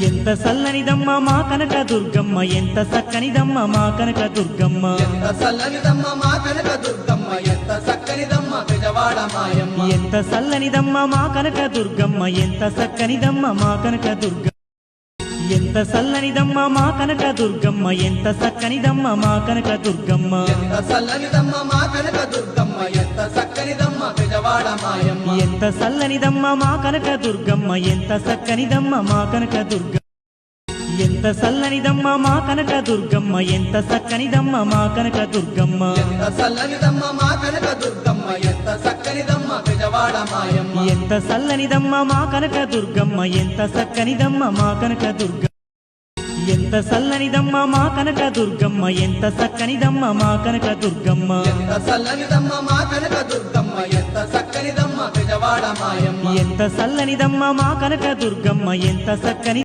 ఎంత సల్లనిదమ్మ మా కనక దుర్గమ్మ ఎంత సక్కనిదమ్మ మా కనక దుర్గమ్మ ఎంత సల్లనిదమ్మ మా కనక దుర్గమ్మ ఎంత సక్కనిదమ్మ పెదవాడ మాయమ్మ ఎంత సల్లనిదమ్మ మా కనక దుర్గమ్మ ఎంత సక్కనిదమ్మ మా కనక దుర్గమ్మ ఎంత సల్లనిదమ్మ మా కనక దుర్గమ్మ ఎంత సక్కనిదమ్మ మా కనక దుర్గమ్మ ఎంత సల్లనిదమ్మ మా కనక దుర్గమ్మ ఎంత సక్కనిదమ్మ పెదవాడ మాయమ్మ ఎంత సల్లనిదమ్మ మా కనక దుర్గమ్మ ఎంత సక్కనిదమ్మ మా కనక దుర్గమ్మ ఎంత సల్లనిదమ్మ మా కనక దుర్గమ్మ ఎంత సక్కనిదమ్మ మా కనక దుర్గమ్మ ఎంత సల్లనిదమ్మ మా కనక దుర్గమ్మ ఎంత సక్కనిదమ్మ పెదవాడ మాయమ్మ ఎంత సల్లనిదమ్మ మా కనక దుర్గమ్మ ఎంత సక్కనిదమ్మ మా కనక దుర్గమ్మ ఎంత సల్లనిదమ్మ మా కనక దుర్గమ్మ ఎంత సక్కనిదమ్మ మా కనక దుర్గమ్మ ఎంత సల్లనిదమ్మ మా కనక దుర్గమ్మ ఎంత సక్కనిదమ్మ పెదవాడ మాయమ్మ ఎంత సల్లనిదమ్మ మా కనక దుర్గమ్మ ఎంత సక్కని